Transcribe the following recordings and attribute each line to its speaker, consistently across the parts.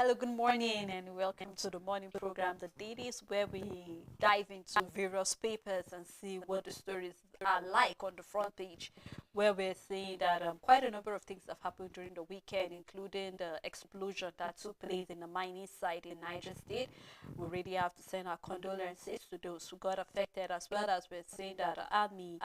Speaker 1: Hello, good morning, and welcome to the morning program, The Dailies, where we dive into various papers and see what the stories are like on the front page, where we're seeing that quite a number of things have happened during the weekend, including the explosion that took place in the mining site in Niger State. We really have to send our condolences to those who got affected, as well as we're seeing that the army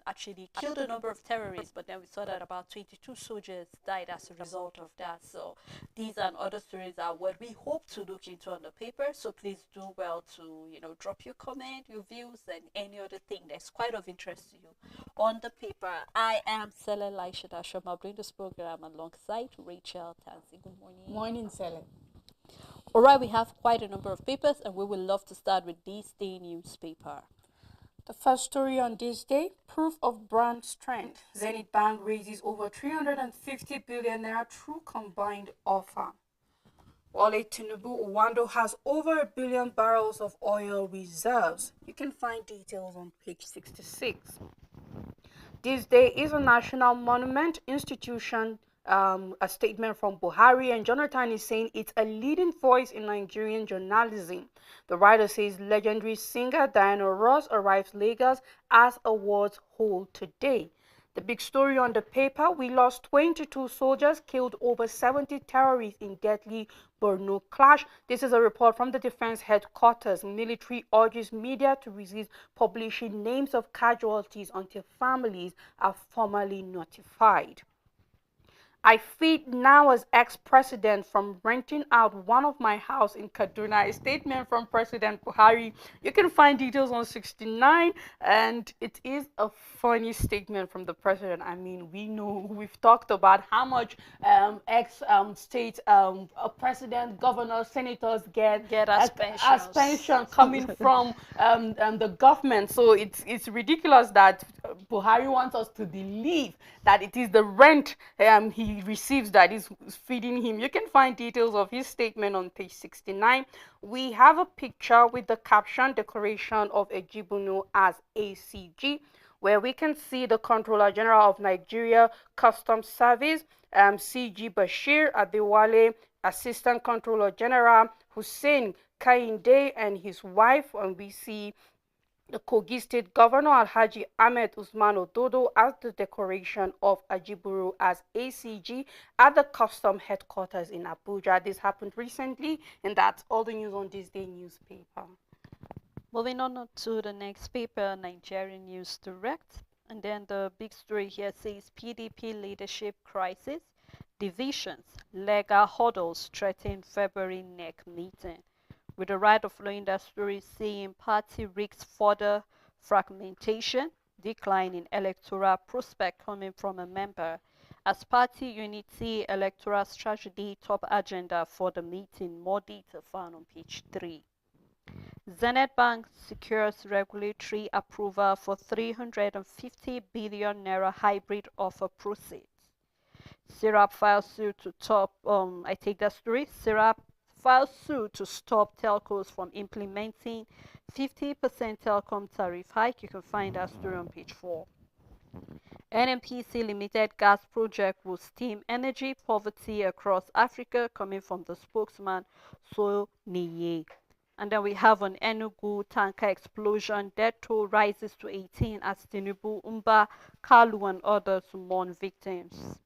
Speaker 1: actually killed a number of terrorists, but then we saw that about 22 soldiers died as a result of that. So these and other stories are what we hope to look into on the paper. So please do well to, drop your comment, your views, and any other thing that's quite of interest to you on the paper. I am Sele Laishada Shoma. Bring this program alongside Rachel Tansy. Good morning.
Speaker 2: Morning, Sally.
Speaker 1: All right, we have quite a number of papers, and we would love to start with this day newspaper.
Speaker 2: The first story on this day, proof of brand strength. Zenith Bank raises over 350 billion naira through combined offer. Wale Tinubu Owando has over 1 billion barrels of oil reserves. You can find details on page 66. This day is a national monument institution. A statement from Buhari, and Jonathan is saying it's a leading voice in Nigerian journalism. The writer says legendary singer Diana Ross arrives Lagos as awards hold today. The big story on the paper, we lost 22 soldiers, killed over 70 terrorists in deadly Borno clash. This is a report from the defense headquarters. Military urges media to resist publishing names of casualties until families are formally notified. I feed now as ex-president from renting out one of my house in Kaduna. A statement from President Buhari. You can find details on 69, and it is a funny statement from the president. I mean, we know we've talked about how much ex-state president, governors, senators get
Speaker 1: as
Speaker 2: as
Speaker 1: pensions.
Speaker 2: pension coming from the government. So it's ridiculous that Buhari wants us to believe that it is the rent he receives that is feeding him. You can find details of his statement on page 69. We have a picture with the caption Declaration of Ejibunu as ACG, where we can see the Controller General of Nigeria Customs Service, CG Bashir Adewale, Assistant Controller General Hussein Kainde, and his wife, and we see the Kogi State Governor Alhaji Ahmed Usman Ododo as the decoration of Ajiburu as ACG at the custom headquarters in Abuja. This happened recently, and that's all the news on this day newspaper.
Speaker 1: Moving on to the next paper, Nigerian News Direct. And then the big story here says PDP leadership crisis, divisions, legal hurdles threaten February NEC meeting. With the right of flowing that story saying party risks further fragmentation, decline in electoral prospect coming from a member. As party unity, electoral strategy top agenda for the meeting. More detail found on page 3. Zenith Bank secures regulatory approval for 350 billion naira hybrid offer proceeds. Syrup files suit to top. I take that story. Syrup files suit to stop telcos from implementing 50% telecom tariff hike. You can find that story on page 4. NMPC Limited gas project will stem energy poverty across Africa, coming from the spokesman So Niye. And then we have an Enugu tanker explosion. Death toll rises to 18 as Tinubu, Umba, Kalu, and others mourn victims.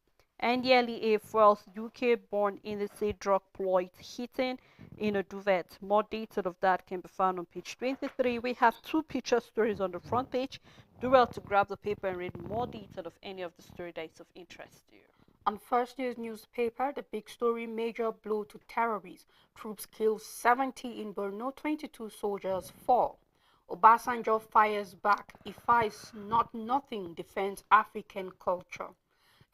Speaker 1: NDLEA fuels UK-born illicit drug ploy hitting in a duvet. More detail of that can be found on page 23. We have 2 picture stories on the front page. Do well to grab the paper and read more detail of any of the story that is of interest to you.
Speaker 2: On First News newspaper, the big story, major blow to terrorists. Troops kill 70 in Borno, 22 soldiers fall. Obasanjo fires back. Ifa is not nothing, defends African culture.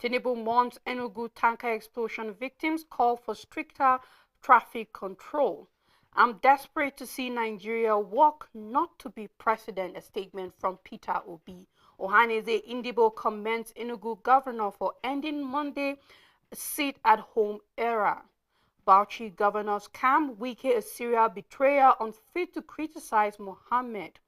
Speaker 2: Tinubu mourns Enugu tanker explosion victims, call for stricter traffic control. I'm desperate to see Nigeria walk, not to be president, a statement from Peter Obi. Ohaneze Indibo commends Enugu governor for ending Monday sit-at-home era. Bauchi governor's camp, Wike Assyria betrayer unfit to criticize Mohammed.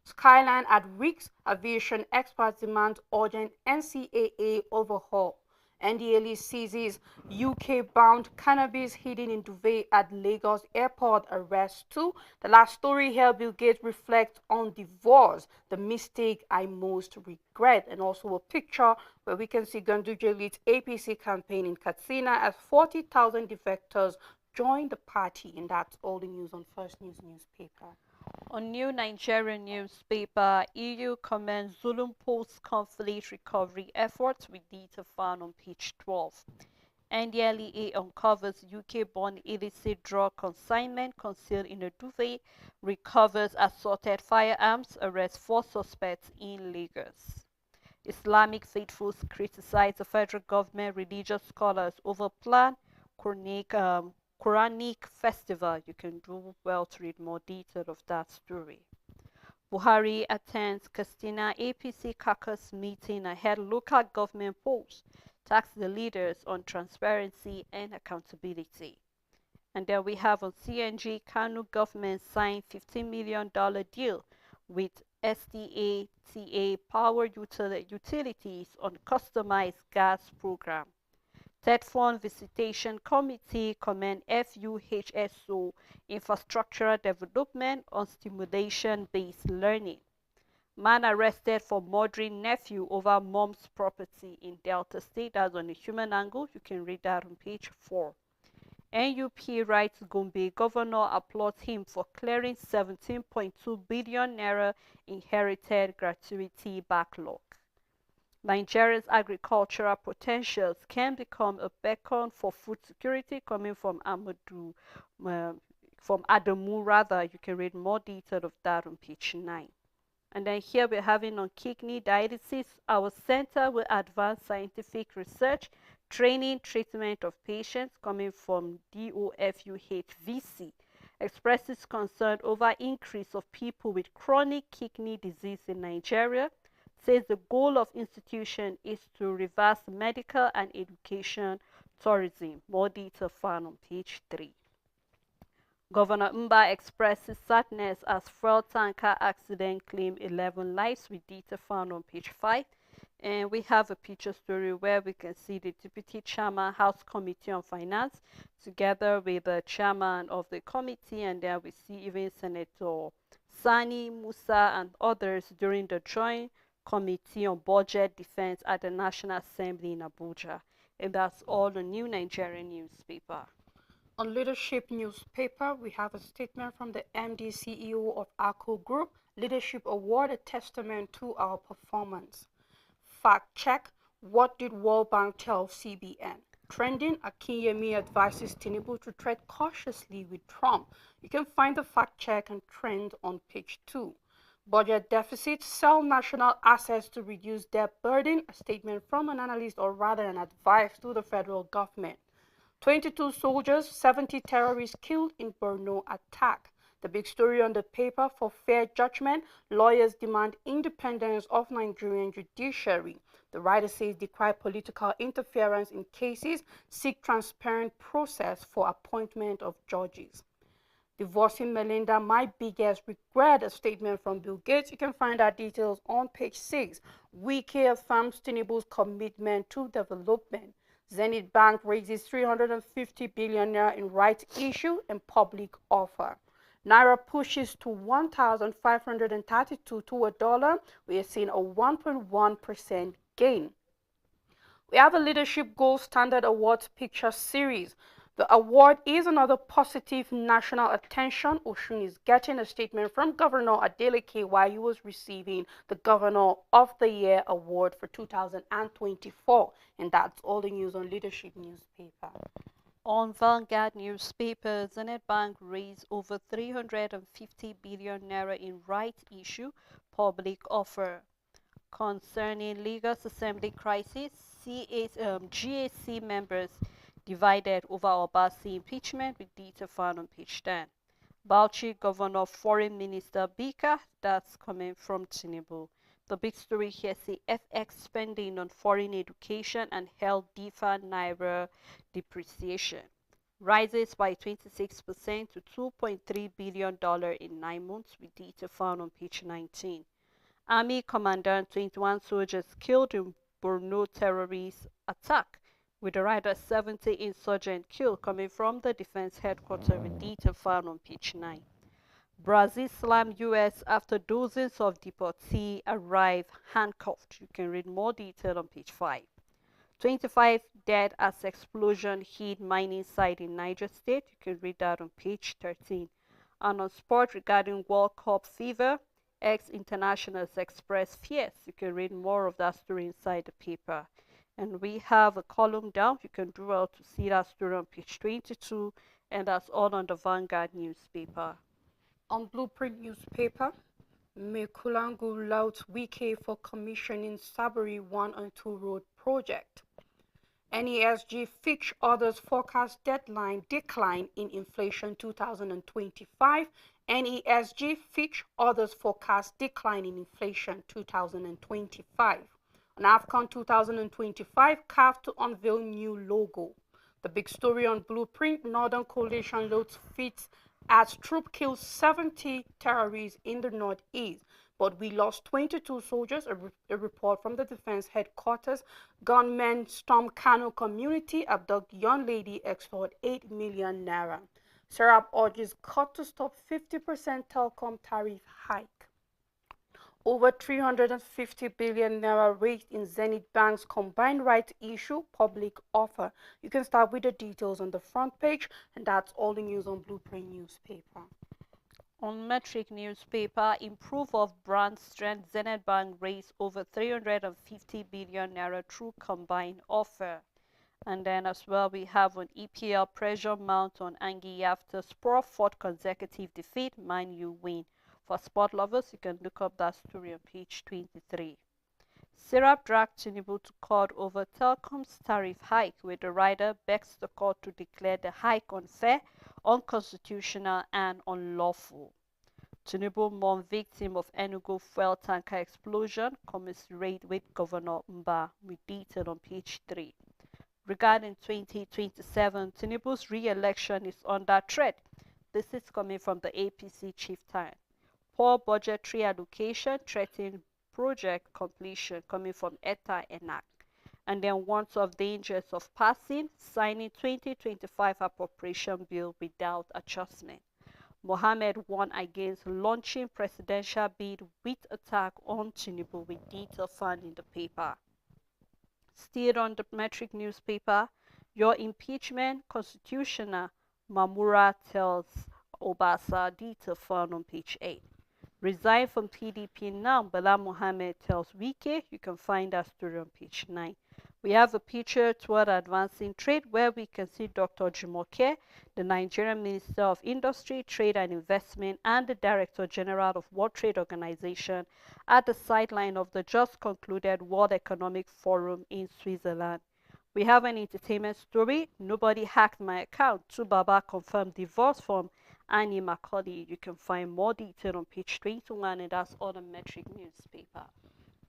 Speaker 2: Skyline at risk, aviation experts demand urgent NCAA overhaul. And Dailies seizes UK-bound cannabis hidden in duvet at Lagos airport, arrest 2. The last story here, Bill Gates reflects on divorce, the mistake I most regret, and also a picture where we can see Ganduje leads APC campaign in Katsina as 40,000 defectors join the party. And that's all the news on First News newspaper.
Speaker 1: On New Nigerian newspaper, EU commends Zulum post-conflict recovery efforts with data found on page 12. NDLEA uncovers UK-born illicit drug consignment concealed in a duvet, recovers assorted firearms, arrests 4 suspects in Lagos. Islamic faithfuls criticize the federal government, religious scholars over plan Quranic festival. You can do well to read more detail of that story. Buhari attends Katsina APC caucus meeting ahead local government polls, tax the leaders on transparency and accountability. And then we have on CNG, Kanu government signed $15 million deal with SDA Power Utilities on customized gas program. Third Fund Visitation Committee commend FUHSO infrastructural development on stimulation-based learning. Man arrested for murdering nephew over mom's property in Delta State. That's on the human angle. You can read that on page 4. NUP writes Gombe governor applauds him for clearing 17.2 billion naira inherited gratuity backlog. Nigeria's agricultural potentials can become a beacon for food security, coming from Adamu rather. You can read more detail of that on page 9. And then here we're having on kidney dialysis. Our center will advance scientific research, training, treatment of patients, coming from DOFUHVC. Expresses concern over increase of people with chronic kidney disease in Nigeria. Says the goal of institution is to reverse medical and education tourism. More detail found on page 3. Governor Mba expresses sadness as fuel tanker accident claim 11 lives, with data found on page 5. And we have a picture story where we can see the Deputy Chairman, House Committee on Finance, together with the Chairman of the committee, and there we see even Senator Sani Musa and others during the Joint Committee on Budget Defense at the National Assembly in Abuja. And that's all the New Nigerian newspaper.
Speaker 2: On Leadership newspaper, we have a statement from the MD CEO of ACO Group. Leadership Award, a testament to our performance. Fact check. What did World Bank tell CBN? Trending, Akinyemi advises Tinubu to tread cautiously with Trump. You can find the fact check and trend on page 2. Budget deficit, sell national assets to reduce debt burden, a statement from an analyst, or rather an advice to the federal government. 22 soldiers, 70 terrorists killed in Borno attack. The big story on the paper: for fair judgment, lawyers demand independence of Nigerian judiciary. The writer says decry political interference in cases, seek transparent process for appointment of judges. Divorcing Melinda, my biggest regret, a statement from Bill Gates. You can find our details on page 6. Wike affirms Tinubu's commitment to development. Zenith Bank raises 350 billion naira in rights issue and public offer. Naira pushes to 1,532 to a dollar. We are seeing a 1.1% gain. We have a Leadership Gold Standard Awards picture series. The award is another positive national attention. Oshun is getting a statement from Governor Adeleke while he was receiving the Governor of the Year award for 2024. And that's all the news on Leadership newspaper.
Speaker 1: On Vanguard newspaper, Zenith Bank raised over 350 billion naira in rights issue public offer. Concerning Lagos Assembly crisis, GAC members divided over Obasi impeachment, with detail found on page 10. Bauchi Governor Foreign Minister Bika, that's coming from Tinubu. The big story here says FX spending on foreign education and held defer Naira depreciation. Rises by 26% to $2.3 billion in 9 months, with detail found on page 19. Army Commandant, 21 soldiers killed in Borno terrorist attack. with the rider 70 insurgent killed coming from the defense headquarters with detail found on page 9. Brazil slammed US after dozens of deportees arrive handcuffed. You can read more detail on page 5. 25 dead as explosion hit mining site in Niger State. You can read that on page 13. And on sport regarding World Cup fever, ex-internationals express fears. You can read more of that story inside the paper. And we have a column down. You can do well to see that story on page 22, and that's all on the Vanguard newspaper.
Speaker 2: On Blueprint newspaper, Mekulangu louts Wike for commissioning Saburi 1 and 2 road project. NESG Fitch others forecast deadline decline in inflation 2025. NESG Fitch others forecast decline in inflation 2025. On AFCON 2025, CAF to unveil new logo. The big story on Blueprint, Northern Coalition loads fits as troop kills 70 terrorists in the northeast. But we lost 22 soldiers, a report from the defense headquarters. Gunmen storm Kano community, abduct young lady, extort 8 million naira. Serap urges court to stop 50% telecom tariff hike. Over 350 billion naira raised in Zenith Bank's combined rights issue public offer. You can start with the details on the front page, and that's all the news on Blueprint newspaper.
Speaker 1: On Metric newspaper, improve of brand strength, Zenith Bank raised over 350 billion naira through combined offer. And then as well, we have an EPL pressure mount on Angie after Spurs fourth consecutive defeat, Man U win. For sport lovers, you can look up that story on page 23. Syrup dragged Tinubu to court over Telkom's tariff hike, with the rider begs the court to declare the hike unfair, unconstitutional, and unlawful. Tinubu mourned victim of Enugu fuel tanker explosion, commiserate with Governor Mba, with detail on page 3. Regarding 2027, Tinubu's re-election is under threat. This is coming from the APC chieftain. Poor budgetary allocation threatening project completion, coming from ETA Enac. And then warns of dangers of passing, signing 2025 appropriation bill without adjustment. Mohammed won against launching presidential bid with attack on Tinubu, with detail found in the paper. Still on the Metric newspaper, your impeachment constitutional, Mamura tells Obasa, detail found on page 8. Resign from PDP now, Bala Mohammed tells Wike. You can find that story on page 9. We have a picture toward advancing trade where we can see Dr. Jumoke, the Nigerian Minister of Industry, Trade and Investment, and the Director General of World Trade Organization at the sideline of the just concluded World Economic Forum in Switzerland. We have an entertainment story. Nobody hacked my account. Tubaba confirmed divorce from Annie Macaulay. You can find more detail on page 21, and that's all the Metric newspaper.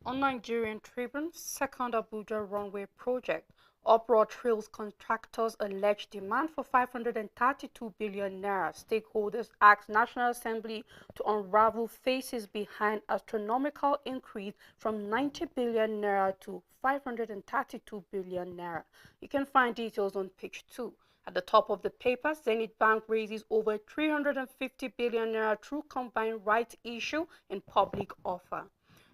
Speaker 2: On Nigerian Tribune, second Abuja runway project. Uproar trails contractors' alleged demand for 532 billion naira. Stakeholders ask National Assembly to unravel faces behind astronomical increase from 90 billion naira to 532 billion naira. You can find details on page 2. At the top of the paper, Zenith Bank raises over 350 billion naira through combined rights issue in public offer.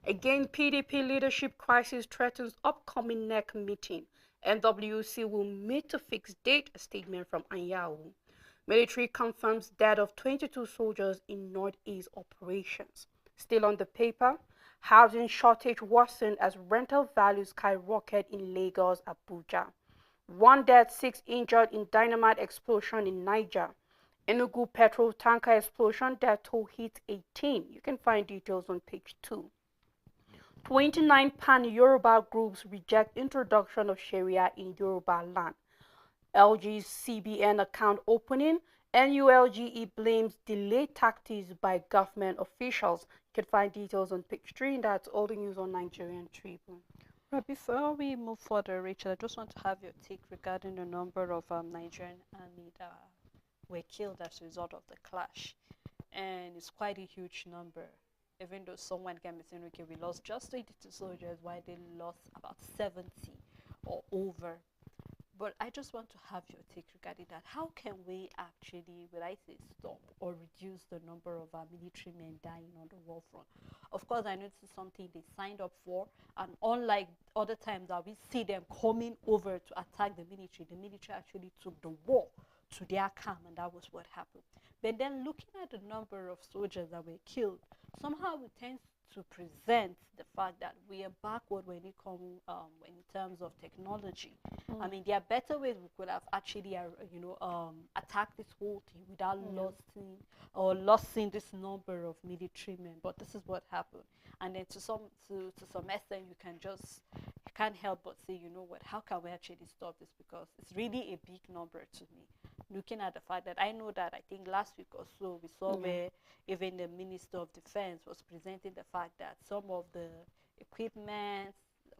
Speaker 2: Again, PDP leadership crisis threatens upcoming NEC meeting. NWC will meet to fix date, a statement from Anyanwu. Military confirms death of 22 soldiers in Northeast operations. Still on the paper, housing shortage worsened as rental values skyrocket in Lagos, Abuja. 1 dead, 6 injured in dynamite explosion in Niger. Enugu petrol tanker explosion, death toll hits 18. You can find details on page 2. 29 pan-Yoruba groups reject introduction of Sharia in Yoruba land. LG's CBN account opening. NULGE blames delayed tactics by government officials. You can find details on page 3, and that's all the news on Nigerian Tribune.
Speaker 1: Right, before we move further, Rachel, I just want to have your take regarding the number of Nigerian army that were killed as a result of the clash. And it's quite a huge number. Even though someone can be saying, okay, we lost just 82 soldiers, why they lost about 70 or over. But I just want to have your take regarding that. How can we actually, will I say, stop or reduce the number of our military men dying on the war front? Of course, I know this is something they signed up for, and unlike other times that we see them coming over to attack the military actually took the war to their camp, and that was what happened. But then looking at the number of soldiers that were killed, somehow we tend to present the fact that we are backward when it comes in terms of technology. I mean, there are better ways we could have actually, attacked this whole thing without losing this number of military men. But this is what happened, and then to some extent, you can't help but say, you know what? How can we actually stop this? Because it's really a big number to me. Looking at the fact that I know that I think last week or so we saw where even the Minister of Defense was presenting the fact that some of the equipment,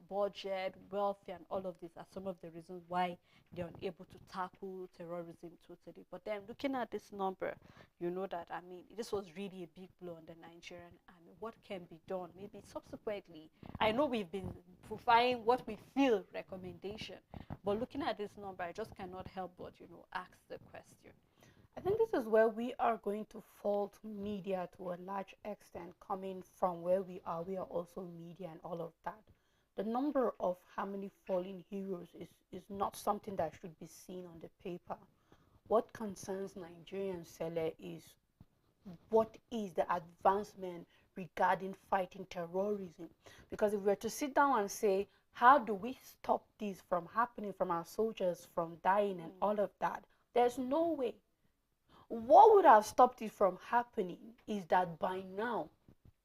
Speaker 1: budget, welfare, and all of these are some of the reasons why they're unable to tackle terrorism totally. But then looking at this number, you know that, I mean, this was really a big blow on the Nigerian army. What can be done? Maybe subsequently, I know we've been providing what we feel recommendation, but looking at this number, I just cannot help but, ask the question.
Speaker 2: I think this is where we are going to fault media to a large extent, coming from where we are also media and all of that. The number of how many fallen heroes is not something that should be seen on the paper. What concerns Nigerians, Sele, is what is the advancement regarding fighting terrorism? Because if we were to sit down and say, how do we stop this from happening, from our soldiers from dying and all of that, there's no way. What would have stopped it from happening is that by now,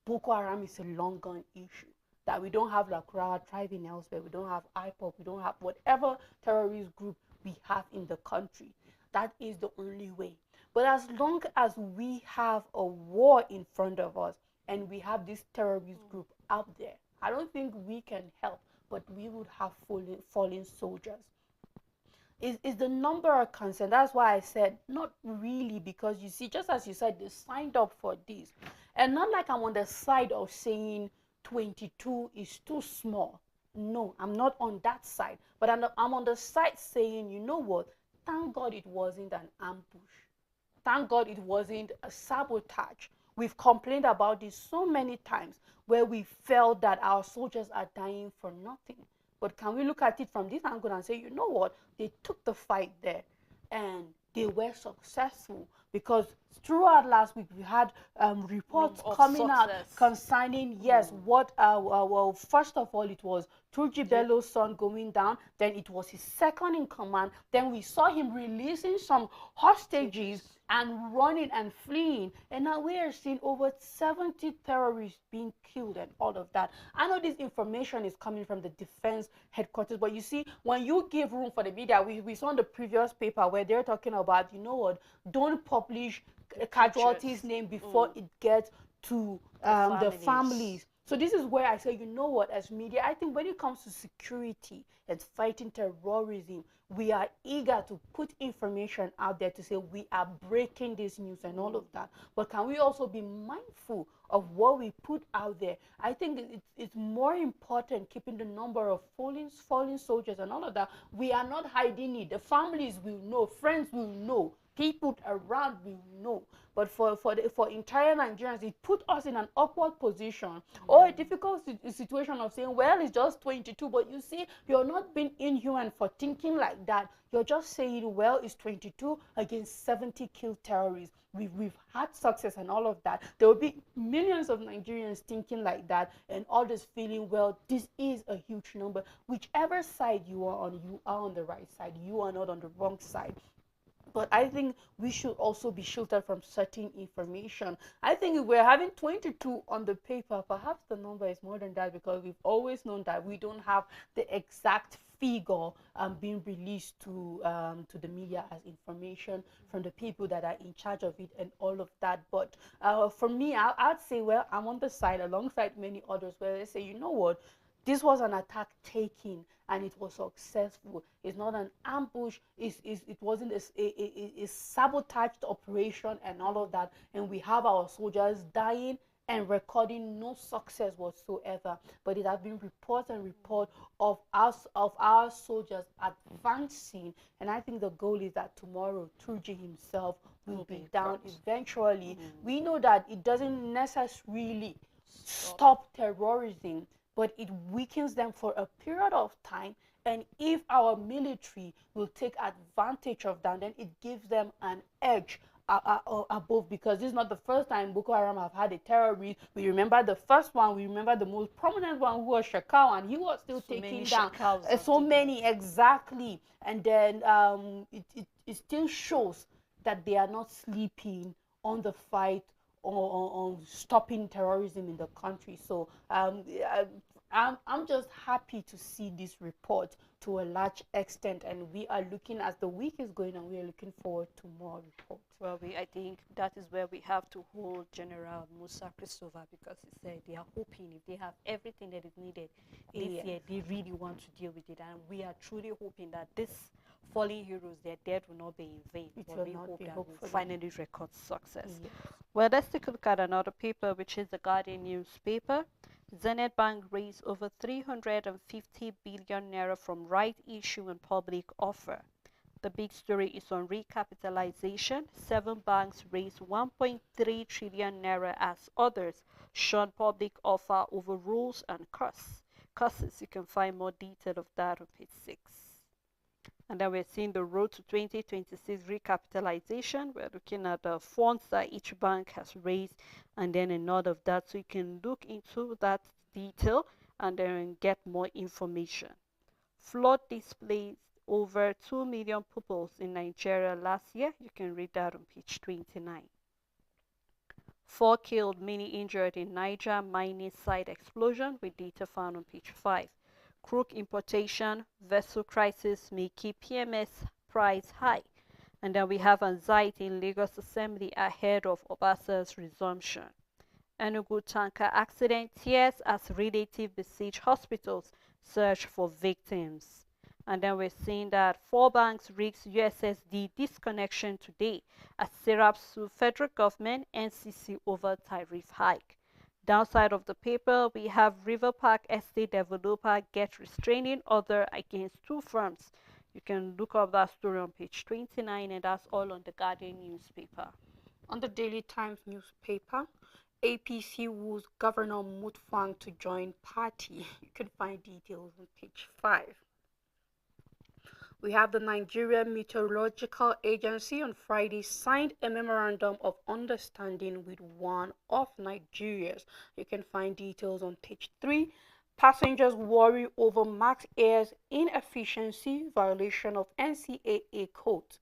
Speaker 2: Boko Haram is a long gone issue. That we don't have Lakura thriving elsewhere, we don't have IPOP, we don't have whatever terrorist group we have in the country. That is the only way. But as long as we have a war in front of us and we have this terrorist group out there, I don't think we can help, but we would have fallen soldiers. Is the number a concern? That's why I said not really, because you see, just as you said, they signed up for this. And not like I'm on the side of saying 22 is too small. No, I'm not on that side. But I'm on the side saying, you know what? Thank God it wasn't an ambush. Thank God it wasn't a sabotage. We've complained about this so many times where we felt that our soldiers are dying for nothing. But can we look at it from this angle and say, you know what? They took the fight there and they were successful, because throughout last week we had reports coming out concerning, yes, what well, first of all, it was Turji Bello's son going down, then it was his second in command, then we saw him releasing some hostages and running and fleeing, and now we are seeing over 70 terrorists being killed and all of that. I know this information is coming from the defense headquarters, but you see, when you give room for the media, we saw in the previous paper where they're talking about, you know what, don't publish casualties name before it gets to the families. So this is where I say, you know what, as media, I think when it comes to security and fighting terrorism, we are eager to put information out there to say we are breaking this news and all of that. But can we also be mindful of what we put out there? I think it's more important keeping the number of fallen soldiers and all of that. We are not hiding it. The families will know, friends will know, people around will know. But for entire Nigerians, it put us in an awkward position or a difficult situation of saying, well, it's just 22. But you see, you're not being inhuman for thinking like that. You're just saying, well, it's 22 against 70 killed terrorists. We've had success and all of that. There will be millions of Nigerians thinking like that, and others feeling, well, this is a huge number. Whichever side you are on the right side. You are not on the wrong side. But I think we should also be sheltered from certain information. I think if we're having 22 on the paper, perhaps the number is more than that, because we've always known that we don't have the exact figure being released to the media as information from the people that are in charge of it and all of that. But for me, I'd say, well, I'm on the side alongside many others where they say, you know what, this was an attack taken and it was successful. It's not an ambush. It wasn't a sabotaged operation and all of that. And we have our soldiers dying and recording no success whatsoever. But it has been report and report of our soldiers advancing, and I think the goal is that tomorrow Turji himself will be down eventually. We know that it doesn't necessarily stop terrorism, but it weakens them for a period of time. And if our military will take advantage of that, then it gives them an edge above, because this is not the first time Boko Haram have had a terrorist. We remember the first one. We remember the most prominent one, who was Shekau, and he was still taking down so many, exactly. And then it still shows that they are not sleeping on the fight on stopping terrorism in the country. So I'm just happy to see this report to a large extent, and we are looking, as the week is going on, we are looking forward to more reports.
Speaker 1: Well, I think that is where we have to hold General Musa Christopher, because he said they are hoping if they have everything that is needed this year, they really want to deal with it. And we are truly hoping that this fallen heroes, their death will not be in vain. But we hope that we'll finally record success. Yes. Well, let's take a look at another paper, which is the Guardian newspaper. Zenith Bank raised over 350 billion naira from right issue and public offer. The big story is on recapitalization. 7 banks raised 1.3 trillion naira as others shun public offer over rules and costs. You can find more detail of that on page 6. And then we're seeing the road to 2026 recapitalization. We're looking at the funds that each bank has raised and then a nod of that. So you can look into that detail and then get more information. Flood displaced over 2 million pupils in Nigeria last year. You can read that on page 29. 4 killed, many injured in Niger mining site explosion, with data found on page 5. Crude importation, vessel crisis may keep PMS price high. And then we have anxiety in Lagos Assembly ahead of Obasa's resumption. Enugu tanker accident, tears as relative besiege hospitals, search for victims. And then we're seeing that 4 banks risk USSD disconnection today as Serap sue federal government, NCC over tariff hike. Downside of the paper, we have River Park Estate developer get restraining order against 2 firms. You can look up that story on page 29, and that's all on the Guardian newspaper.
Speaker 2: On the Daily Times newspaper, APC woos Governor Mutfwang to join party. You can find details on page 5. We have the Nigerian Meteorological Agency on Friday signed a memorandum of understanding with one of Nigeria's. You can find details on page 3. Passengers worry over Max Air's inefficiency, violation of NCAA code.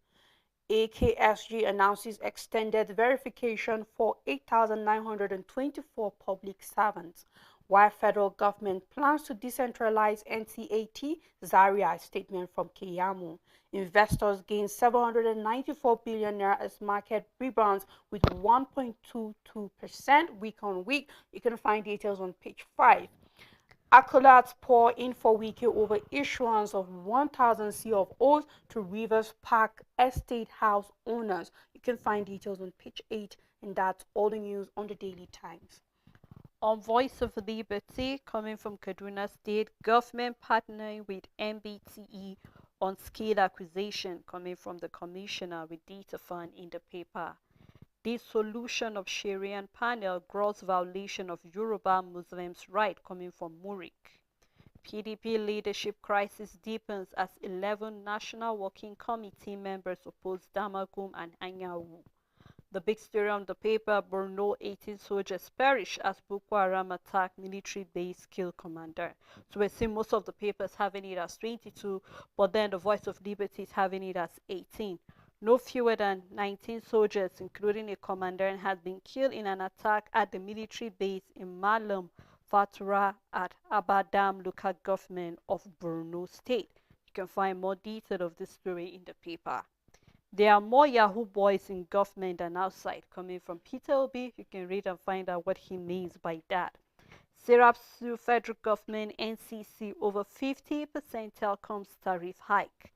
Speaker 2: AKSG announces extended verification for 8,924 public servants, while federal government plans to decentralize NCAT. Zaria statement from Kiyamu. Investors gain 794 billion naira as market rebounds with 1.22% week on week. You can find details on page 5. Accolades pour in for Wiki over issuance of 1,000 C of O's to Rivers Park Estate House owners. You can find details on page 8, and that's all the news on the Daily Times.
Speaker 1: On Voice of Liberty, coming from Kaduna State, government partnering with MBTE on skill acquisition, coming from the commissioner with data fund in the paper. Dissolution of Syrian panel, gross violation of Yoruba Muslims' right, coming from Murik. PDP leadership crisis deepens as 11 National Working Committee members oppose Damagum and Anyawu. The big story on the paper, Borno 18 soldiers perish as Boko Haram attack military base, kill commander. So we're seeing most of the papers having it as 22, but then the Voice of Liberty is having it as 18. No fewer than 19 soldiers, including a commander, had been killed in an attack at the military base in Malam Fatura at Abadam local government of Borno State. You can find more detail of this story in the paper. There are more Yahoo boys in government than outside, coming from Peter Obi. You can read and find out what he means by that. Serap sue federal government, NCC over 50% telecoms tariff hike.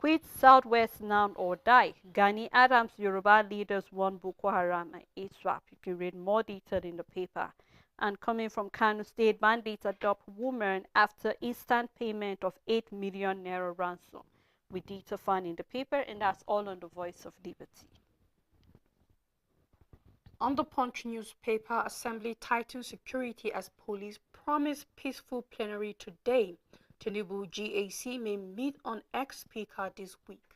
Speaker 1: Quit Southwest now or die. Gani Adams Yoruba leaders won Boko Haram and ISWAP. You can read more detail in the paper. And coming from Kano State, bandits adopt woman after instant payment of 8 million naira ransom. With detail found in the paper, and that's all on the Voice of Liberty.
Speaker 2: On the Punch newspaper, Assembly titled Security as Police Promise Peaceful Plenary Today. Tinubu GAC may meet on ex-speaker this week.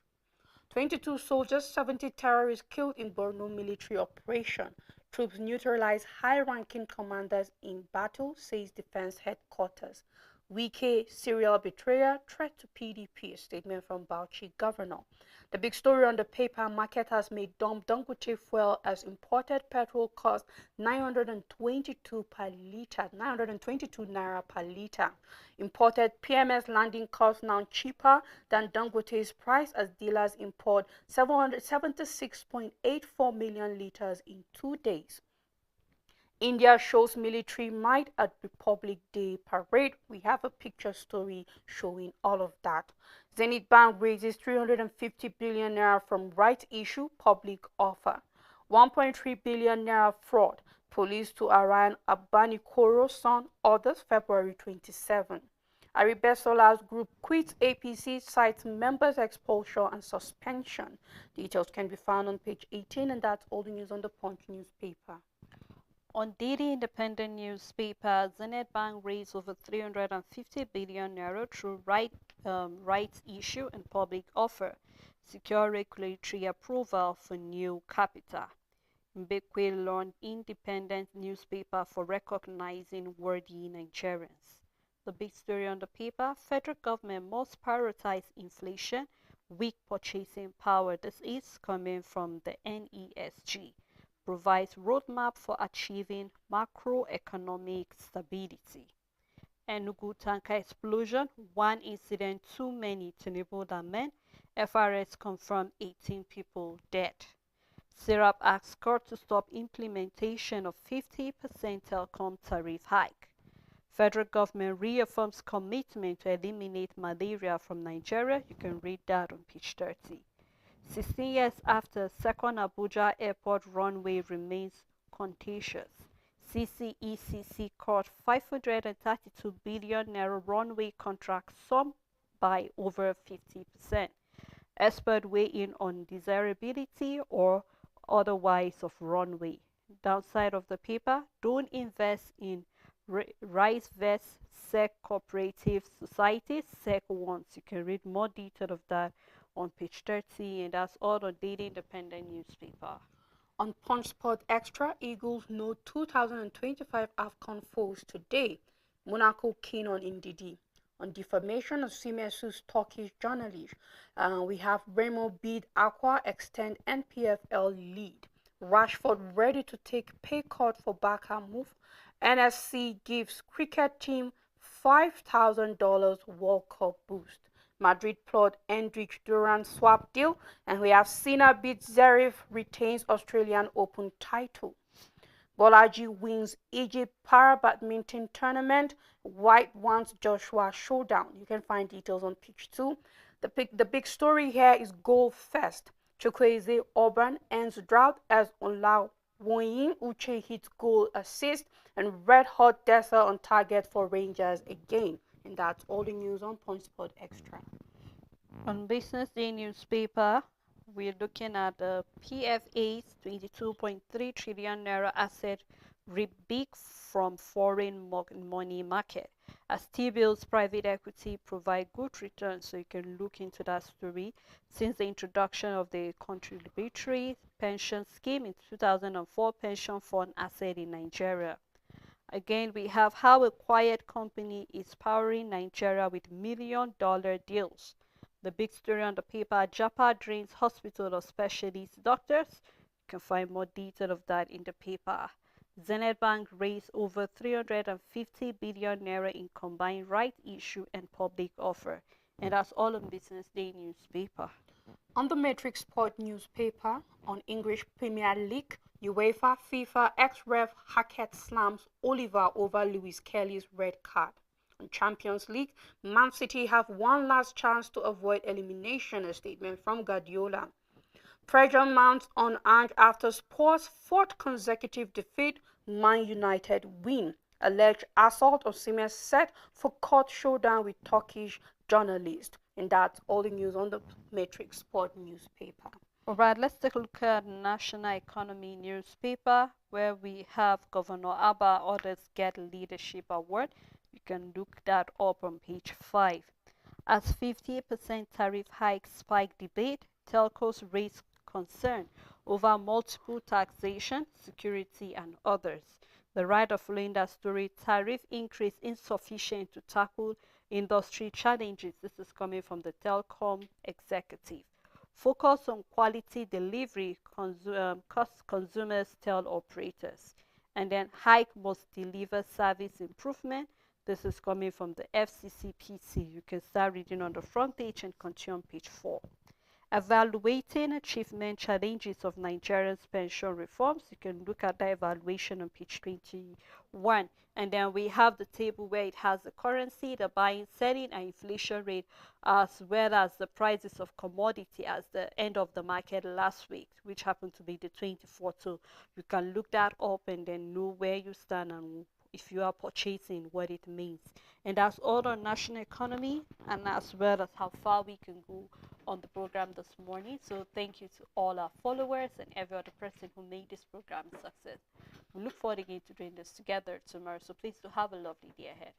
Speaker 2: 22 soldiers, 70 terrorists killed in Borno military operation. Troops neutralize high-ranking commanders in battle, says Defense Headquarters. Wike, serial betrayer, threat to PDP, a statement from Bauchi governor. The big story on the paper, marketers may dump Dangote fuel as imported petrol costs 922 per liter, 922 naira per liter. Imported PMS landing costs now cheaper than Dangote's price as dealers import 776.84 million liters in 2 days. India shows military might at Republic Day parade. We have a picture story showing all of that. Zenith Bank raises 350 billion naira from rights issue public offer. 1.3 billion naira fraud. Police to Arayan Abanikoro's son, others February 27. Aribesola's group quits APC, cites members' expulsion and suspension. Details can be found on page 18, and that's all the news on the Punch newspaper.
Speaker 1: On Daily Independent newspaper, Zenith Bank raised over 350 billion naira through rights issue and public offer. Secure regulatory approval for new capital. Mbekwe launched independent newspaper for recognizing worthy Nigerians. The big story on the paper, federal government must prioritize inflation, weak purchasing power. This is coming from the NESG. Provides roadmap for achieving macroeconomic stability. Enugu tanker explosion, one incident too many, Tinubu men. FRS confirmed 18 people dead. Syrup asks court to stop implementation of 50% telecom tariff hike. Federal government reaffirms commitment to eliminate malaria from Nigeria. You can read that on page 30. 16 years after, second Abuja airport runway remains contentious. CCECC caught 532 billion naira runway contract, some by over 50%. Expert weigh in on desirability or otherwise of runway. Downside of the paper, don't invest in Rice Vest SEC Cooperative Society, SEC ones. You can read more detail of that on page 30, and that's all on Daily Independent newspaper.
Speaker 2: On Punch Sport Extra, Eagles know 2025 AFCON foes today. Monaco keen on Ndidi. On defamation of Simesu's Turkish journalist, we have Remo bid Aqua extend NPFL lead. Rashford ready to take pay cut for Barca move. NSC gives cricket team $5,000 World Cup boost. Madrid plot Endrick Duran swap deal, and we have Sinner beats Zverev, retains Australian Open title. Bolaji wins Egypt Para Badminton Tournament. White wants Joshua showdown. You can find details on page 2. The big story here is Goal Fest. Chukwueze Orban ends drought as Ola Woyin Uche hits goal assist, and Red Hot Dessa on target for Rangers again. And that's all the news on Punch Sport Extra.
Speaker 1: On Business Day newspaper, we're looking at the PFA's 22.3 trillion naira asset rebig from foreign money market. As T-bills private equity provide good returns, so you can look into that story. Since the introduction of the contributory pension scheme in 2004, pension fund asset in Nigeria. Again, we have how a quiet company is powering Nigeria with million-dollar deals. The big story on the paper, Japa drains hospital of specialist doctors. You can find more detail of that in the paper. Zenith Bank raised over 350 billion naira in combined right issue and public offer. And that's all on Business Day newspaper.
Speaker 2: On the Matrix Sport newspaper, on English Premier League, UEFA, FIFA, ex-ref Hackett slams Oliver over Lewis Kelly's red card. On Champions League, Man City have one last chance to avoid elimination, a statement from Guardiola. Pressure mounts on Ange after Spurs' fourth consecutive defeat. Man United win. Alleged assault of Osimhen set for court showdown with Turkish journalist. And that's all the news on the Matrix Sport newspaper.
Speaker 1: All right, let's take a look at National Economy newspaper where we have Governor Abba orders get leadership award. You can look that up on page 5. As 50% tariff hike spike debate, telcos raise concern over multiple taxation, security, and others. The writer following that story, tariff increase insufficient to tackle industry challenges. This is coming from the telecom executive. Focus on quality delivery, cost consumers tell operators. And then hike must deliver service improvement. This is coming from the FCCPC. You can start reading on the front page and continue on page 4. Evaluating achievement challenges of Nigeria's pension reforms. You can look at the evaluation on page 21. And then we have the table where it has the currency, the buying, selling, and inflation rate, as well as the prices of commodity as the end of the market last week, which happened to be the 24th. So you can look that up and then know where you stand and if you are purchasing, what it means. And that's all on national economy and as well as how far we can go on the program this morning. So thank you to all our followers and every other person who made this program a success. We look forward again to doing this together tomorrow. So please do have a lovely day ahead.